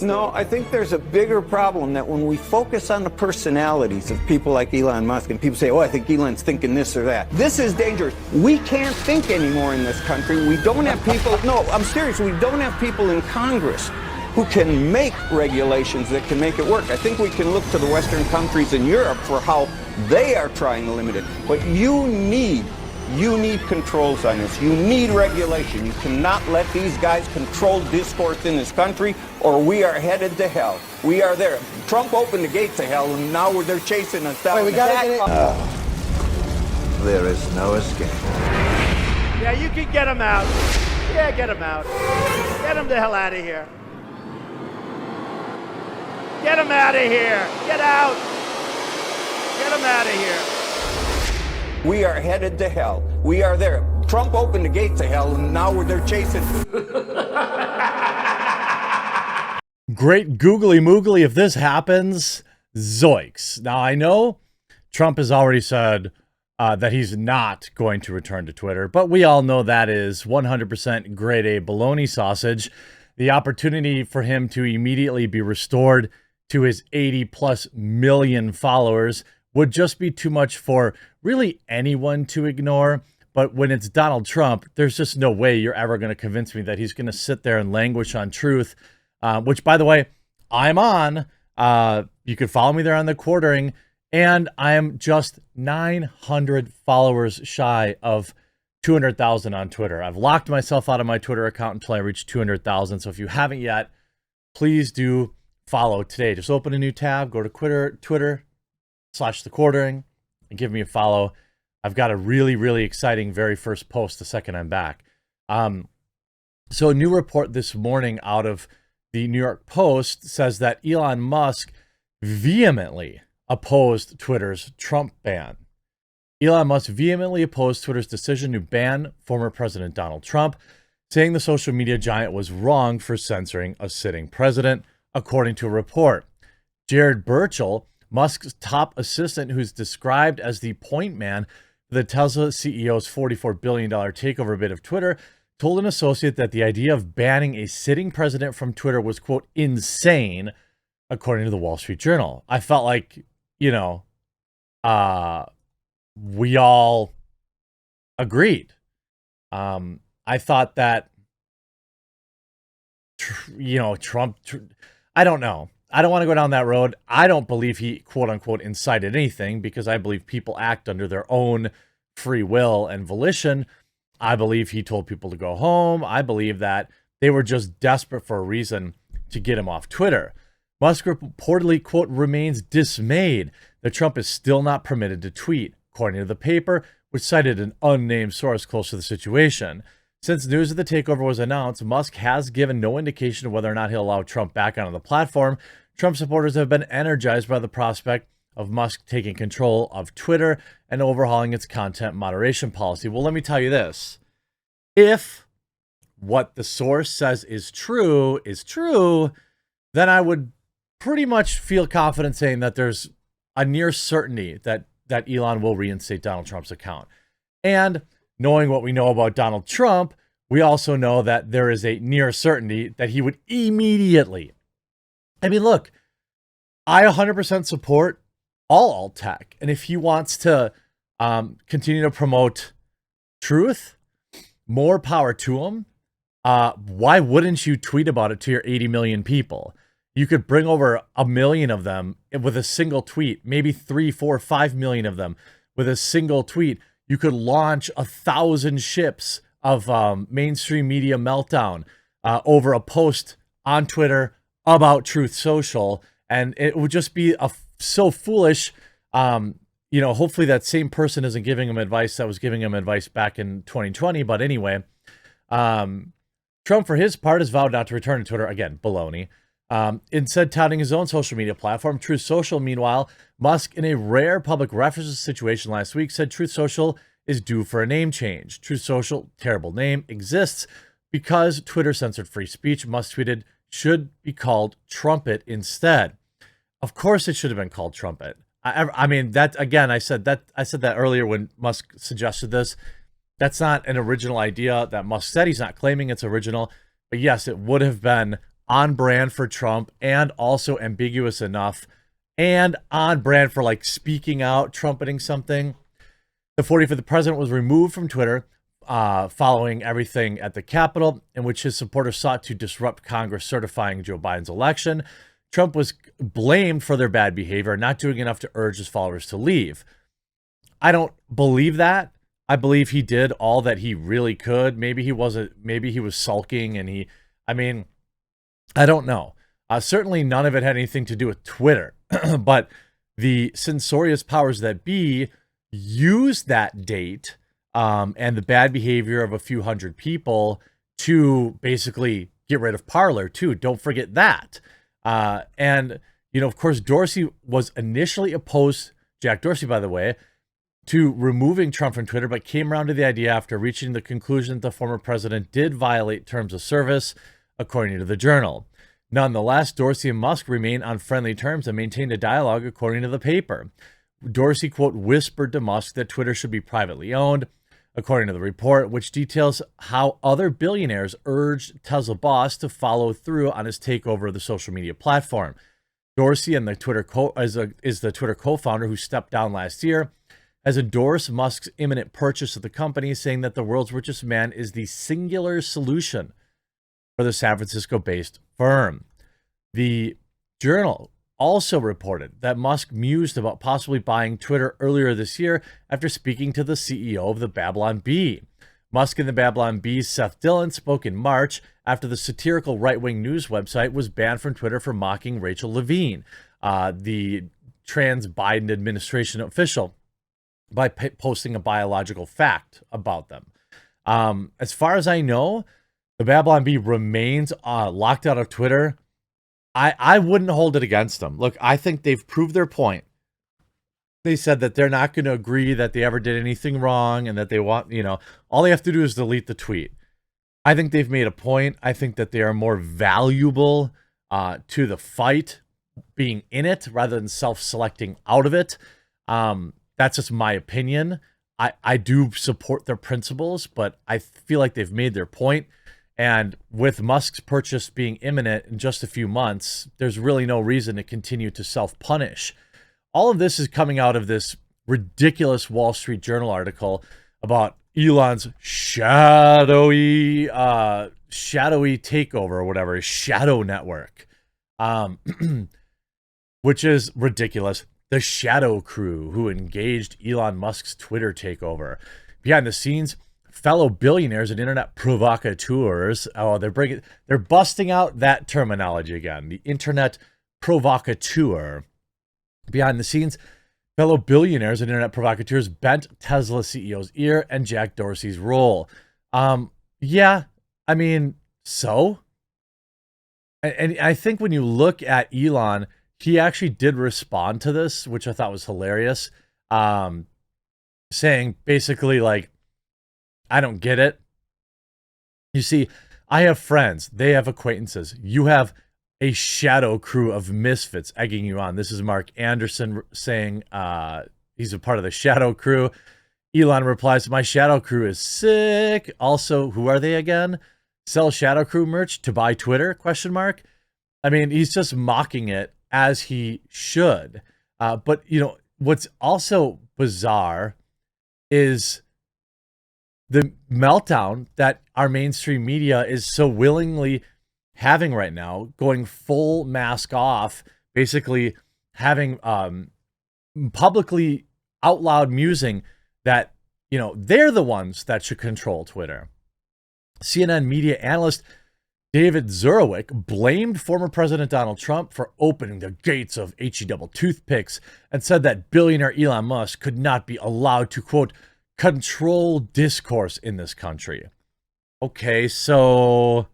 No, I think there's a bigger problem that when we focus on the personalities of people like Elon Musk and people say, oh, I think Elon's thinking this or that. This is dangerous. We can't think anymore in this country. We don't have people, no, I'm serious, we don't have people in Congress who can make regulations that can make it work. I think we can look to the Western countries in Europe for how they are trying to limit it. But you need controls on this. You need regulation. You cannot let these guys control discourse in this country, or we are headed to hell. We are there. Trump opened the gates to hell, and now they're chasing us down. Wait, we gotta get it. There is no escape. Yeah, you can get him out. Yeah, get him out. Get him the hell out of here. Get him out of here. Get out. Get him out of here. We are headed to hell. We are there. Trump opened the gates to hell, and now they're chasing. Great googly moogly if this happens. Zoinks. Now, I know Trump has already said that he's not going to return to Twitter, but we all know that is 100% grade A baloney sausage. The opportunity for him to immediately be restored to his 80+ million followers would just be too much for really anyone to ignore. But when it's Donald Trump, there's just no way you're ever going to convince me that he's going to sit there and languish on truth, which, by the way, I'm on. You can follow me there on the quartering, and I am just 900 followers shy of 200,000 on Twitter. I've locked myself out of my Twitter account until I reach 200,000. So if you haven't yet, please do follow today. Just open a new tab, go to Twitter/The Quartering, and give me a follow. I've got a really, really exciting very first post the second I'm back. So a new report this morning out of the New York Post says that Elon Musk vehemently opposed Twitter's Trump ban. Elon Musk vehemently opposed Twitter's decision to ban former President Donald Trump, saying the social media giant was wrong for censoring a sitting president, according to a report. Jared Burchell, Musk's top assistant, who's described as the point man for the Tesla CEO's $44 billion takeover bid of Twitter, told an associate that the idea of banning a sitting president from Twitter was, quote, insane, according to the Wall Street Journal. I felt like, we all agreed. I thought that, Trump, I don't know. I don't want to go down that road. I don't believe he, quote unquote, incited anything, because I believe people act under their own free will and volition. I believe he told people to go home. I believe that they were just desperate for a reason to get him off Twitter. Musk reportedly, quote, remains dismayed that Trump is still not permitted to tweet, according to the paper, which cited an unnamed source close to the situation. Since news of the takeover was announced, Musk has given no indication of whether or not he'll allow Trump back onto the platform. Trump supporters have been energized by the prospect of Musk taking control of Twitter and overhauling its content moderation policy. Well, let me tell you this. If what the source says is true, then I would pretty much feel confident saying that there's a near certainty that Elon will reinstate Donald Trump's account. And knowing what we know about Donald Trump, we also know that there is a near certainty that he would immediately. I mean, look, I 100% support all alt tech. And if he wants to continue to promote truth, more power to him. Why wouldn't you tweet about it to your 80 million people? You could bring over 1 million of them with a single tweet, maybe 3, 4, 5 million of them with a single tweet. You could launch 1,000 ships of mainstream media meltdown over a post on Twitter about Truth Social. And it would just be so foolish. Hopefully that same person isn't giving him advice that was giving him advice back in 2020. But anyway, Trump, for his part, has vowed not to return to Twitter. Again, baloney. Instead, touting his own social media platform, Truth Social. Meanwhile, Musk, in a rare public references situation last week, said Truth Social is due for a name change. Truth Social, terrible name, exists because Twitter censored free speech. Musk tweeted, should be called Trumpet instead. Of course, it should have been called Trumpet. I mean, that again, I said that earlier when Musk suggested this. That's not an original idea that Musk said. He's not claiming it's original. But yes, it would have been on brand for Trump and also ambiguous enough and on brand for like speaking out, trumpeting something. The 45th president was removed from Twitter following everything at the Capitol, in which his supporters sought to disrupt Congress certifying Joe Biden's election. Trump was blamed for their bad behavior, not doing enough to urge his followers to leave. I don't believe that. I believe he did all that he really could. Maybe he was sulking and I don't know. Certainly none of it had anything to do with Twitter, but the censorious powers that be used that date and the bad behavior of a few hundred people to basically get rid of Parler too. Don't forget that. And, of course, Dorsey was initially opposed, Jack Dorsey, by the way, to removing Trump from Twitter, but came around to the idea after reaching the conclusion that the former president did violate terms of service, according to the Journal. Nonetheless, Dorsey and Musk remain on friendly terms and maintained a dialogue, according to the paper. Dorsey, quote, whispered to Musk that Twitter should be privately owned, according to the report, which details how other billionaires urged Tesla boss to follow through on his takeover of the social media platform. Dorsey, and the Twitter is the Twitter co-founder who stepped down last year, has endorsed Musk's imminent purchase of the company, saying that the world's richest man is the singular solution for the San Francisco-based firm. The Journal also reported that Musk mused about possibly buying Twitter earlier this year after speaking to the CEO of the Babylon Bee. Musk and the Babylon Bee's Seth Dillon spoke in March after the satirical right-wing news website was banned from Twitter for mocking Rachel Levine, the trans Biden administration official, by posting a biological fact about them. As far as I know, the Babylon Bee remains locked out of Twitter. I wouldn't hold it against them. Look, I think they've proved their point. They said that they're not going to agree that they ever did anything wrong and that they want, all they have to do is delete the tweet. I think they've made a point. I think that they are more valuable to the fight being in it rather than self-selecting out of it. That's just my opinion. I do support their principles, but I feel like they've made their point. And with Musk's purchase being imminent in just a few months, there's really no reason to continue to self-punish. All of this is coming out of this ridiculous Wall Street Journal article about Elon's shadowy takeover or whatever, shadow network, which is ridiculous. The Shadow Crew, who engaged Elon Musk's Twitter takeover. Behind the scenes, fellow billionaires and internet provocateurs. Oh, they're busting out that terminology again. The internet provocateur. Behind the scenes, fellow billionaires and internet provocateurs bent Tesla CEO's ear and Jack Dorsey's role. Yeah, I mean, so? And I think when you look at Elon, he actually did respond to this, which I thought was hilarious. Saying basically like, I don't get it. You see, I have friends. They have acquaintances. You have a shadow crew of misfits egging you on. This is Mark Anderson saying he's a part of the shadow crew. Elon replies, my shadow crew is sick. Also, who are they again? Sell shadow crew merch to buy Twitter? ? I mean, he's just mocking it as he should. But, what's also bizarre is the meltdown that our mainstream media is so willingly having right now, going full mask off, basically having publicly out loud musing that, they're the ones that should control Twitter. CNN media analyst David Zurwick blamed former President Donald Trump for opening the gates of HE double toothpicks and said that billionaire Elon Musk could not be allowed to, quote, control discourse in this country. Okay, so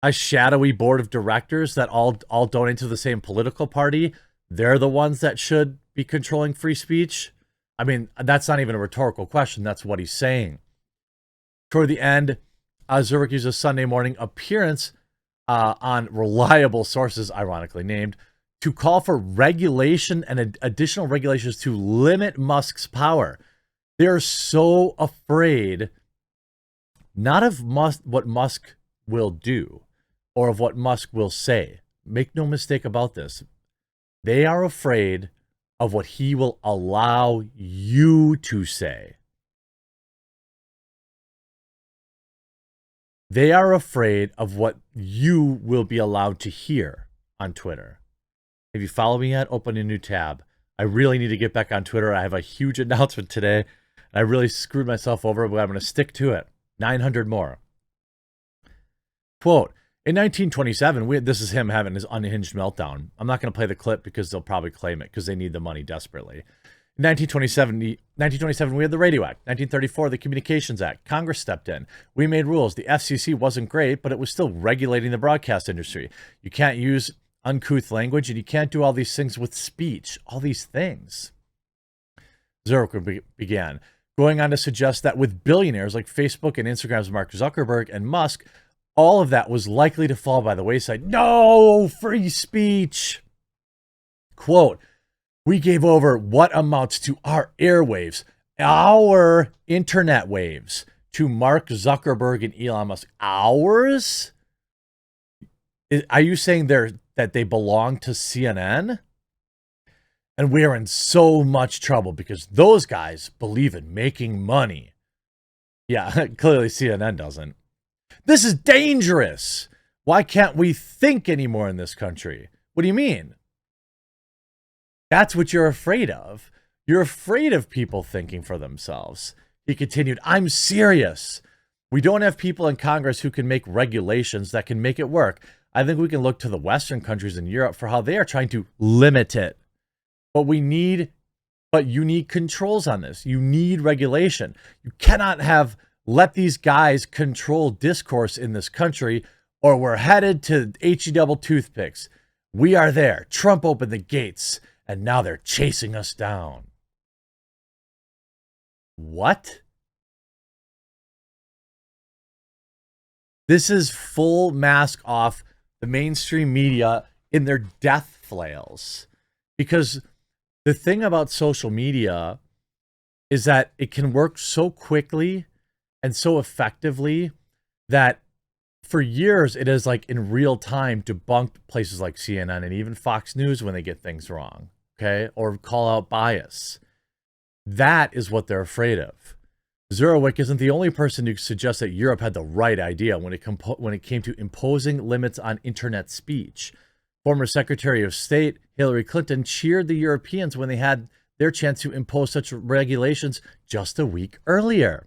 a shadowy board of directors that all donate to the same political party, they're the ones that should be controlling free speech? I mean, that's not even a rhetorical question. That's what he's saying. Toward the end, Zurich used a Sunday morning appearance on reliable sources, ironically named, to call for regulation and additional regulations to limit Musk's power. They're so afraid, not of what Musk will do, or of what Musk will say. Make no mistake about this. They are afraid of what he will allow you to say. They are afraid of what you will be allowed to hear on Twitter. If you follow me yet, open a new tab. I really need to get back on Twitter. I have a huge announcement today. I really screwed myself over, but I'm going to stick to it. 900 more. Quote, in 1927, this is him having his unhinged meltdown. I'm not going to play the clip because they'll probably claim it because they need the money desperately. In 1927, we had the Radio Act. 1934, the Communications Act. Congress stepped in. We made rules. The FCC wasn't great, but it was still regulating the broadcast industry. You can't use uncouth language, and you can't do all these things with speech. All these things. Zurich began, going on to suggest that with billionaires like Facebook and Instagram's Mark Zuckerberg and Musk, all of that was likely to fall by the wayside. No free speech. Quote, we gave over what amounts to our airwaves, our internet waves, to Mark Zuckerberg and Elon Musk. Ours? Are you saying that they belong to CNN? And we are in so much trouble because those guys believe in making money. Yeah, clearly CNN doesn't. This is dangerous. Why can't we think anymore in this country? What do you mean? That's what you're afraid of. You're afraid of people thinking for themselves. He continued, I'm serious. We don't have people in Congress who can make regulations that can make it work. I think we can look to the Western countries in Europe for how they are trying to limit it. But you need controls on this. You need regulation. You cannot let these guys control discourse in this country, or we're headed to HE double toothpicks. We are there. Trump opened the gates, and now they're chasing us down. What? This is full mask off the mainstream media in their death flails. Because the thing about social media is that it can work so quickly and so effectively that for years it has, like, in real time debunked places like CNN and even Fox News when they get things wrong, okay, or call out bias. That is what they're afraid of. Zurich isn't the only person who suggests that Europe had the right idea when it came to imposing limits on internet speech. Former Secretary of State Hillary Clinton cheered the Europeans when they had their chance to impose such regulations just a week earlier.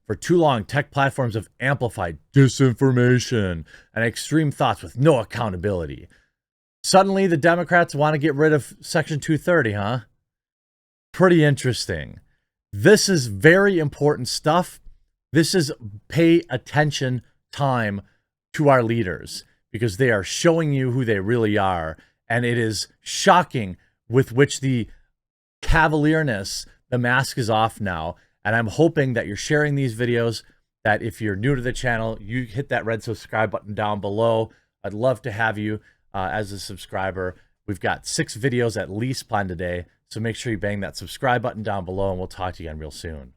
For too long, tech platforms have amplified disinformation and extreme thoughts with no accountability. Suddenly, the Democrats want to get rid of Section 230, huh? Pretty interesting. This is very important stuff. This is pay attention time to our leaders because they are showing you who they really are. And it is shocking with which the cavalierness, the mask is off now. And I'm hoping that you're sharing these videos, that if you're new to the channel, you hit that red subscribe button down below. I'd love to have you as a subscriber. We've got 6 videos at least planned today, so make sure you bang that subscribe button down below, and we'll talk to you again real soon.